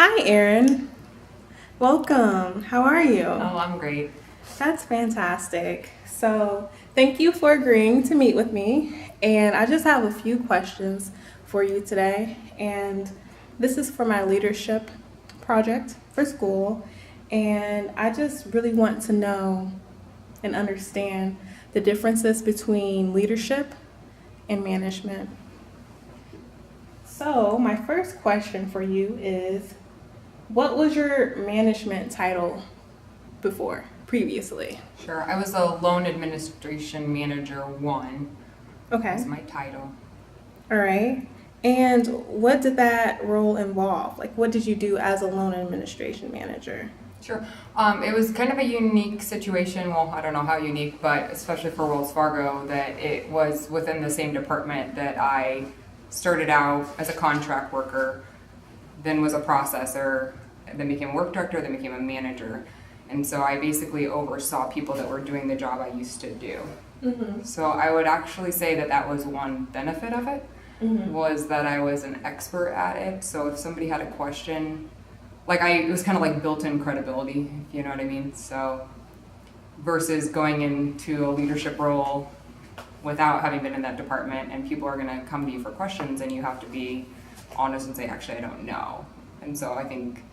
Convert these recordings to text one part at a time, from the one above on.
Hi, Erin. Welcome. How are you? Oh, I'm great. That's fantastic. So, thank you for agreeing to meet with me. And I just have a few questions for you today. And this is for my leadership project for school. And I just really want to know and understand the differences between leadership and management. So, my first question for you is, what was your management title before, previously? Sure. I was a loan administration manager one Okay, was my title. all right. And what did that role involve? Like, what did you do as a loan administration manager? Sure. It was kind of a unique situation. Well, I don't know how unique, but especially for Wells Fargo, that it was within the same department that I started out as a contract worker, then was a processor, then became a work director, then became a manager. And so I basically oversaw people that were doing the job I used to do. Mm-hmm. So I would actually say that that was one benefit of it, Mm-hmm. was that I was an expert at it. So if somebody had a question, it was kind of like built-in credibility, if you know what I mean. So versus going into a leadership role without having been in that department, and people are going to come to you for questions, and you have to be honest and say, actually, I don't know. And so I think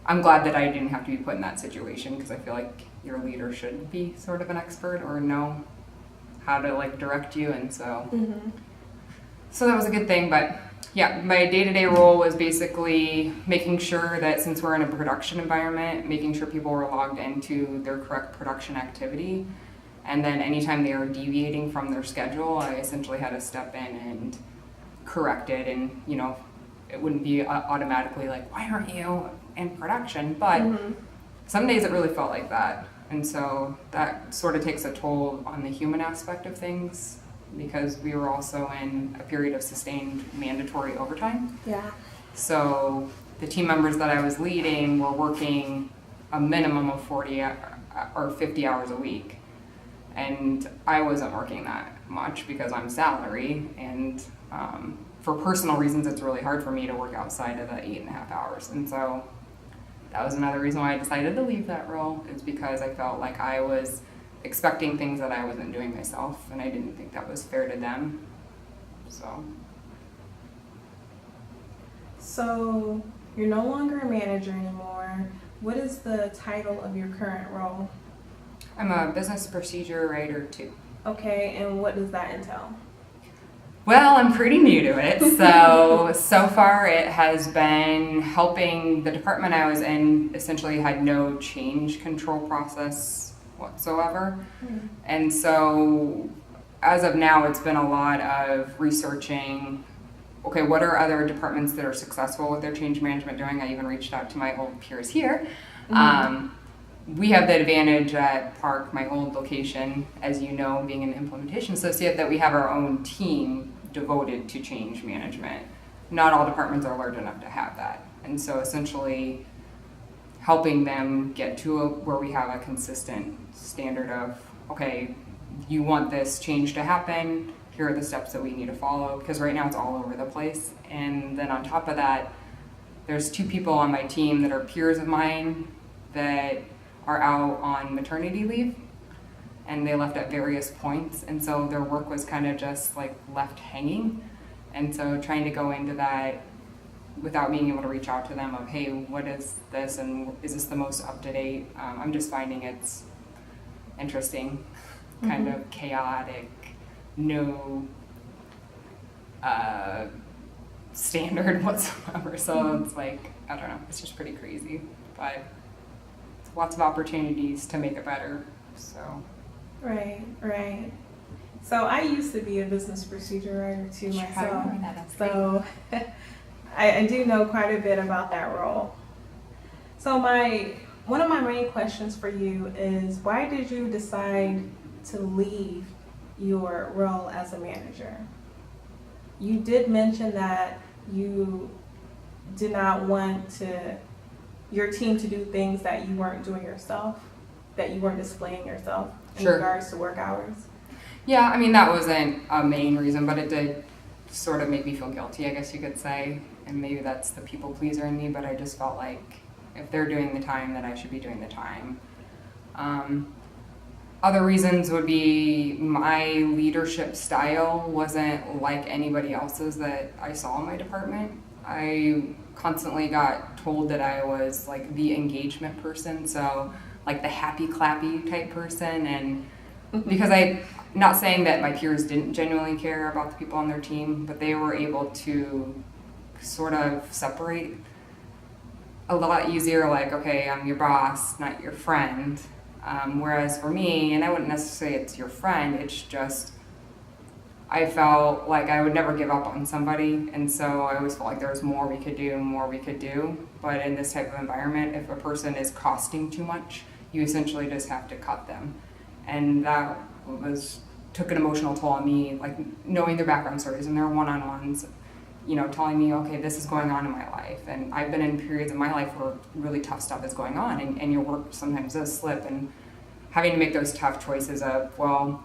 I'm glad that I didn't have to be put in that situation, because I feel like your leader should be sort of an expert or know how to direct you, and so Mm-hmm. so that was a good thing. But yeah, my day-to-day role was basically making sure that, since we're in a production environment, making sure people were logged into their correct production activity, and then anytime they were deviating from their schedule, I essentially had to step in and correct it. And it wouldn't be automatically like, why aren't you in production? But Mm-hmm. some days it really felt like that. And so that sort of takes a toll on the human aspect of things, because we were also in a period of sustained mandatory overtime. Yeah. So the team members that I was leading were working a minimum of 40 or 50 hours a week. And I wasn't working that much because I'm salary, and for personal reasons, it's really hard for me to work outside of the 8.5 hours. And so that was another reason why I decided to leave that role, is because I felt like I was expecting things that I wasn't doing myself, and I didn't think that was fair to them. So, you're no longer a manager anymore. What is the title of your current role? I'm a business procedure writer too. Okay, and what does that entail? Well, I'm pretty new to it, so far it has been helping. The department I was in essentially had no change control process whatsoever. Mm-hmm. And so as of now, it's been a lot of researching, okay, what are other departments that are successful with their change management doing? I even reached out to my old peers here. Mm-hmm. We have the advantage at Park, my old location, as you know, being an implementation associate, that we have our own team devoted to change management. Not all departments are large enough to have that. And so essentially helping them get to where we have a consistent standard of, okay, you want this change to happen, here are the steps that we need to follow, because right now it's all over the place. And then on top of that, there's 2 people on my team that are peers of mine that are out on maternity leave, and they left at various points, and so their work was kind of just left hanging. And so trying to go into that without being able to reach out to them of, hey, what is this, and is this the most up to date? I'm just finding it's interesting, kind Mm-hmm. of chaotic, no standard whatsoever. So it's I don't know, it's just pretty crazy, but lots of opportunities to make it better. So Right, right. So I used to be a business procedure writer too Sure, I myself. remember that. That's So I do know quite a bit about that role. So one of my main questions for you is, why did you decide to leave your role as a manager? You did mention that you did not want your team to do things that you weren't doing yourself, that you weren't displaying yourself in Sure. regards to work hours. Yeah, I mean, that wasn't a main reason, but it did sort of make me feel guilty, I guess you could say. And maybe that's the people pleaser in me, but I just felt like if they're doing the time, then I should be doing the time. Other reasons would be my leadership style wasn't like anybody else's that I saw in my department. I constantly got told that I was like the engagement person, so like the happy clappy type person, and because not saying that my peers didn't genuinely care about the people on their team, but they were able to sort of separate a lot easier, like, okay, I'm your boss, not your friend. Whereas for me, and I wouldn't necessarily say it's your friend, it's just I felt like I would never give up on somebody, and so I always felt like there was more we could do. But in this type of environment, if a person is costing too much, you essentially just have to cut them. And that took an emotional toll on me, like knowing their background stories and their one-on-ones, telling me, okay, this is going on in my life. And I've been in periods of my life where really tough stuff is going on, and your work sometimes does slip, and having to make those tough choices of, well,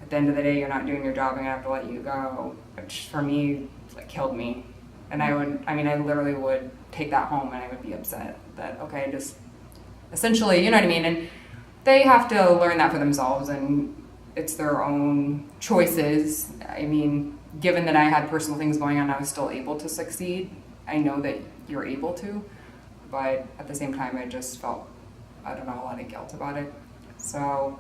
at the end of the day, you're not doing your job, I'm gonna have to let you go, which for me, like, killed me. And I literally would take that home and I would be upset that, okay, just essentially, you know what I mean? And they have to learn that for themselves, and it's their own choices. I mean, given that I had personal things going on, I was still able to succeed. I know that you're able to, but at the same time, I just felt, a lot of guilt about it. So,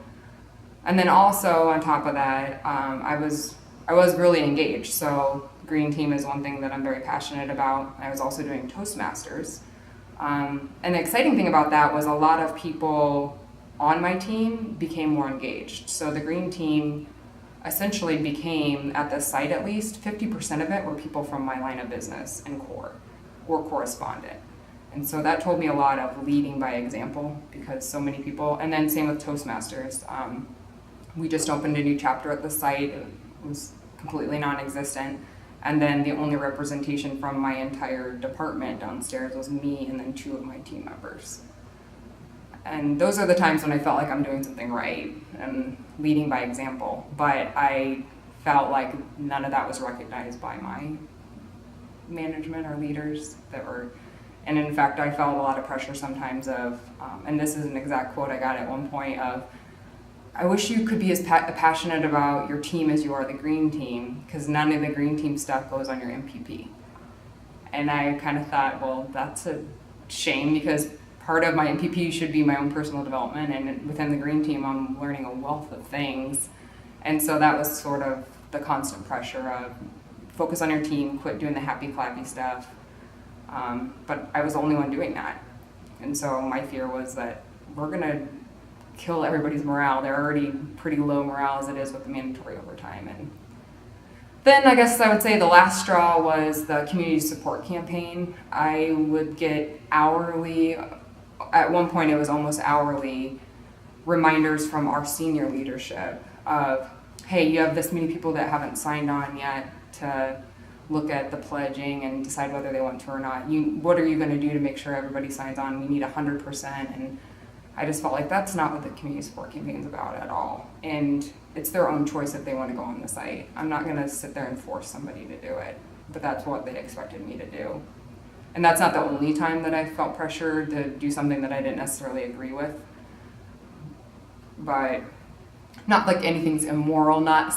and then also on top of that, I was really engaged. So green team is one thing that I'm very passionate about. I was also doing Toastmasters. And the exciting thing about that was a lot of people on my team became more engaged. So the green team essentially became, at the site at least, 50% of it were people from my line of business and core or correspondent. And so that told me a lot of leading by example, because so many people, and then same with Toastmasters. We just opened a new chapter at the site. It was completely non-existent. And then the only representation from my entire department downstairs was me and then 2 of my team members. And those are the times when I felt like I'm doing something right and leading by example. But I felt like none of that was recognized by my management or leaders that were, and in fact, I felt a lot of pressure sometimes of, and this is an exact quote I got at one point of, I wish you could be as passionate about your team as you are the green team, because none of the green team stuff goes on your MPP. And I kind of thought, well, that's a shame, because part of my MPP should be my own personal development, and within the green team, I'm learning a wealth of things. And so that was sort of the constant pressure of focus on your team, quit doing the happy clappy stuff. But I was the only one doing that. And so my fear was that we're gonna kill everybody's morale. They're already pretty low morale as it is with the mandatory overtime. And then I guess I would say the last straw was the community support campaign. I would get hourly, at one point it was almost hourly, reminders from our senior leadership of, hey, you have this many people that haven't signed on yet to look at the pledging and decide whether they want to or not. What are you going to do to make sure everybody signs on? We need 100%. And I just felt like that's not what the community support campaign is about at all. And it's their own choice if they want to go on the site. I'm not going to sit there and force somebody to do it, but that's what they expected me to do. And that's not the only time that I felt pressure to do something that I didn't necessarily agree with. But not like anything's immoral, not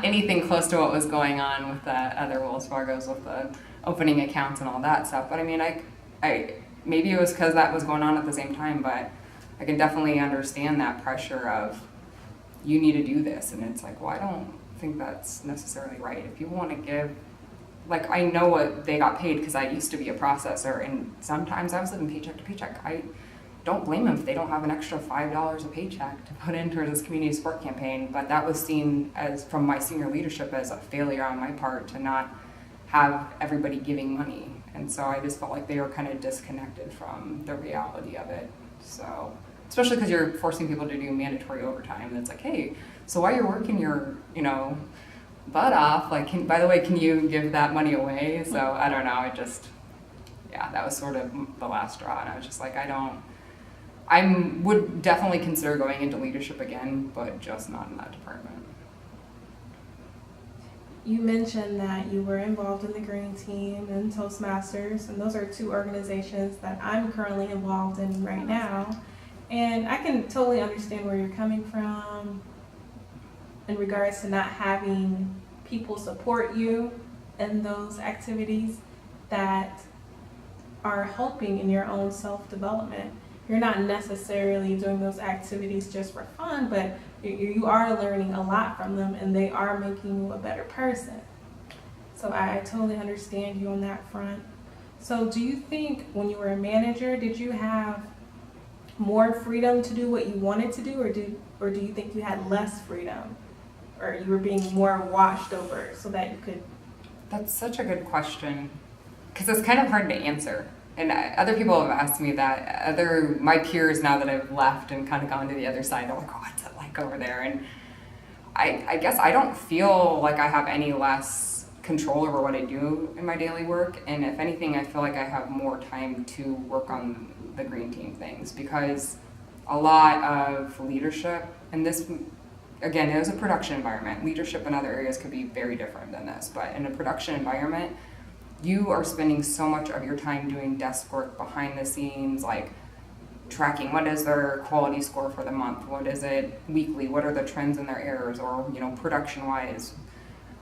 anything close to what was going on with the other Wells Fargo's with the opening accounts and all that stuff. But I mean, I maybe it was because that was going on at the same time, but I can definitely understand that pressure of, you need to do this. And it's like, well, I don't think that's necessarily right. If you want to give, like, I know what they got paid because I used to be a processor, and sometimes I was living paycheck to paycheck. I don't blame them if they don't have an extra $5 a paycheck to put into this community support campaign, but that was seen as, from my senior leadership, as a failure on my part to not have everybody giving money. And so I just felt like they were kind of disconnected from the reality of it. So, especially because you're forcing people to do mandatory overtime, and it's like, hey, so while you're working your, butt off, like, by the way, can you give that money away? So I don't know, that was sort of the last straw, and I was just like, I would definitely consider going into leadership again, but just not in that department. You mentioned that you were involved in the Green Team and Toastmasters, and those are two organizations that I'm currently involved in right now. And I can totally understand where you're coming from in regards to not having people support you in those activities that are helping in your own self-development. You're not necessarily doing those activities just for fun, but you are learning a lot from them, and they are making you a better person. So I totally understand you on that front. So do you think when you were a manager, did you have more freedom to do what you wanted to do, or do you think you had less freedom, or you were being more washed over so that you could? That's such a good question, because it's kind of hard to answer. And other people have asked me that. My peers, now that I've left and kind of gone to the other side, are like, oh, what's it like over there? And I guess I don't feel like I have any less control over what I do in my daily work. And if anything, I feel like I have more time to work on the Green Team things, because a lot of leadership, and this, again, it was a production environment. Leadership in other areas could be very different than this, but in a production environment, you are spending so much of your time doing desk work behind the scenes, like tracking what is their quality score for the month, what is it weekly, what are the trends in their errors, or production wise,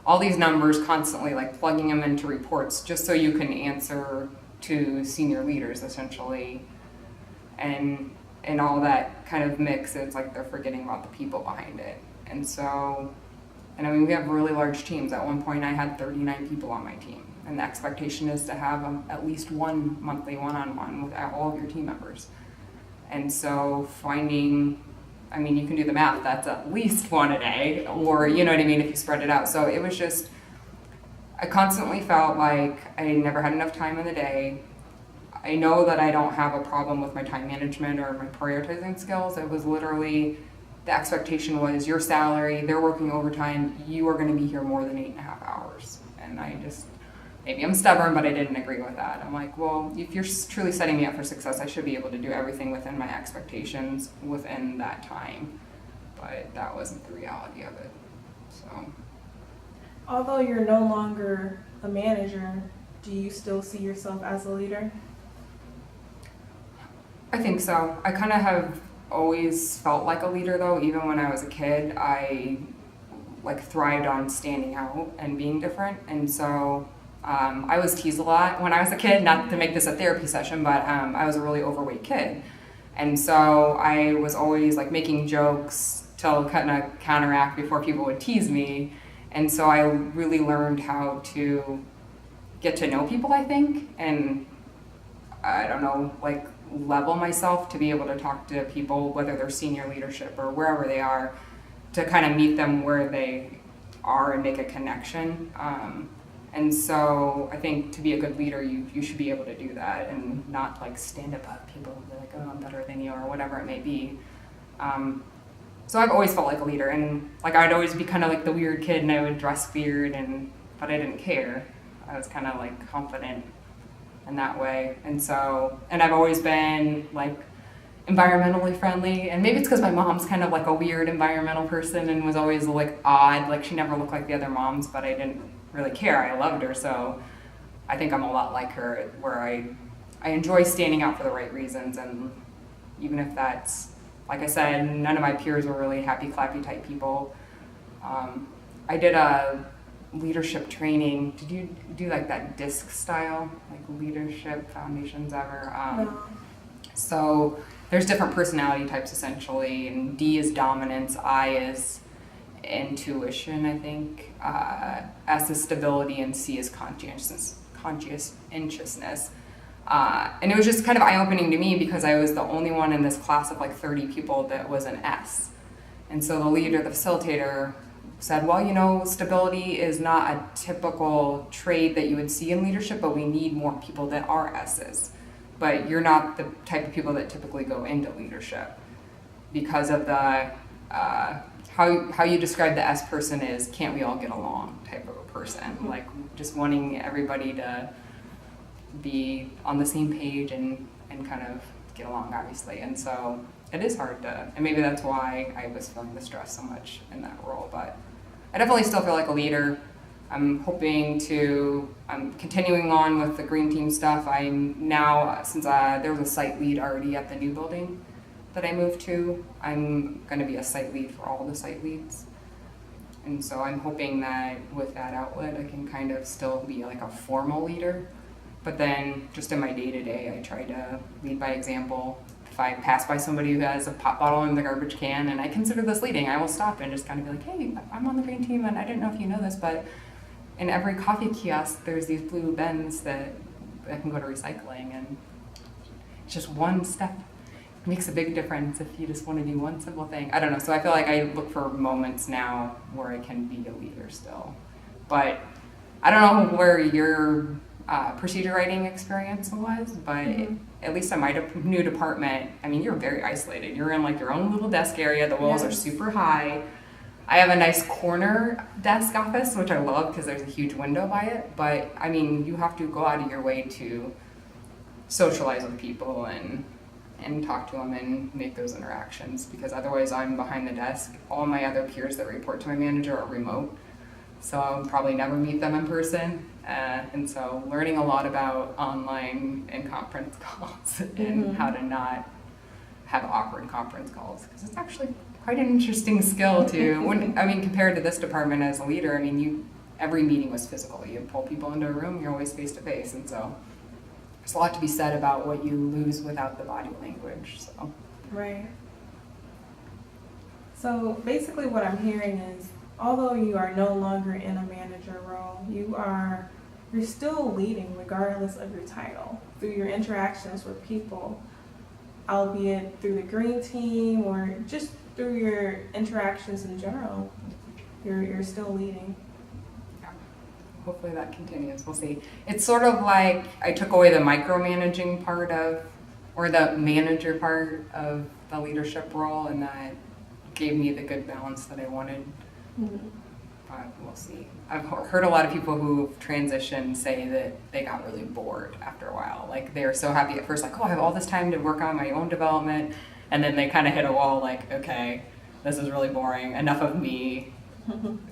all these numbers, constantly like plugging them into reports just so you can answer to senior leaders essentially. And all that kind of mix, it's like they're forgetting about the people behind it. And so, and I mean, we have really large teams. At one point I had 39 people on my team. And the expectation is to have at least one monthly one-on-one with all of your team members. And so finding, I mean, you can do the math, that's at least one a day, or you know what I mean, if you spread it out. So it was just, I constantly felt like I never had enough time in the day. I know that I don't have a problem with my time management or my prioritizing skills. It was literally, the expectation was your salary, they're working overtime, you are gonna be here more than 8.5 hours. And I just, maybe I'm stubborn, but I didn't agree with that. I'm like, well, if you're truly setting me up for success, I should be able to do everything within my expectations within that time. But that wasn't the reality of it. So, Although you're no longer a manager, do you still see yourself as a leader? I think so. I kind of have always felt like a leader, though. Even when I was a kid, I like thrived on standing out and being different. And so I was teased a lot when I was a kid, not to make this a therapy session, but I was a really overweight kid. And so I was always like making jokes to kind of counteract before people would tease me. And so I really learned how to get to know people, I think, and I don't know, like level myself to be able to talk to people, whether they're senior leadership or wherever they are, to kind of meet them where they are and make a connection. And so I think to be a good leader, you should be able to do that and not like stand above people and be like, oh, I'm better than you or whatever it may be. So I've always felt like a leader, and like I'd always be kind of like the weird kid, and I would dress weird, but I didn't care. I was kind of like confident in that way. And so, and I've always been like environmentally friendly, and maybe it's because my mom's kind of like a weird environmental person and was always like odd, like she never looked like the other moms, but I didn't really care. I loved her, so I think I'm a lot like her, where I enjoy standing out for the right reasons. And even if that's, like I said, none of my peers were really happy clappy type people. I did a leadership training. Did you do like that DISC style, like leadership foundations ever? No. So there's different personality types essentially, and D is dominance, I is intuition, I think, S is stability, and C is conscientiousness. And it was just kind of eye-opening to me because I was the only one in this class of like 30 people that was an S. And so the leader, the facilitator, said, well, you know, stability is not a typical trait that you would see in leadership, but we need more people that are S's. But you're not the type of people that typically go into leadership because of the how you describe the S person is can't we all get along type of a person, like just wanting everybody to be on the same page and kind of get along, obviously. And so it is hard to, and maybe that's why I was feeling the stress so much in that role. But I definitely still feel like a leader. I'm hoping to, I'm continuing on with the green team stuff. I'm now, since there was a site lead already at the new building that I moved to, I'm going to be a site lead for all the site leads. And so I'm hoping that with that outlet, I can kind of still be like a formal leader. But then just in my day-to-day, I try to lead by example. If I pass by somebody who has a pop bottle in the garbage can and I consider this leading, I will stop and just kind of be like, hey, I'm on the green team and I didn't know if you know this, but in every coffee kiosk, there's these blue bins that can go to recycling, and it's just one step. It makes a big difference if you just want to do one simple thing. I don't know, so I feel like I look for moments now where I can be a leader still. But I don't know where your procedure writing experience was, but at least in my new department, I mean, you're very isolated. You're in like your own little desk area. The walls are super high. I have a nice corner desk office, which I love because there's a huge window by it. But I mean, you have to go out of your way to socialize with people and talk to them and make those interactions, because otherwise I'm behind the desk. All my other peers that report to my manager are remote, so I'll probably never meet them in person. And so learning a lot about online and conference calls and how to not have awkward conference calls, because it's actually quite an interesting skill to, compared to this department as a leader, I mean, every meeting was physical. You pull people into a room, you're always face to face, and so there's a lot to be said about what you lose without the body language. So. Right. So basically what I'm hearing is, although you are no longer in a manager role, you're still leading regardless of your title through your interactions with people, albeit through the green team or just through your interactions in general. You're still leading. Hopefully that continues. We'll see. It's sort of like I took away the micromanaging part of, or the manager part of the leadership role, and that gave me the good balance that I wanted. But we'll see. I've heard a lot of people who've transitioned say that they got really bored after a while. Like they're so happy at first, like, oh, I have all this time to work on my own development. And then they kind of hit a wall like, okay, this is really boring. Enough of me,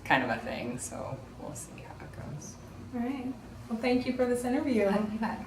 kind of a thing. So we'll see how it goes. All right. Well, thank you for this interview. You bet.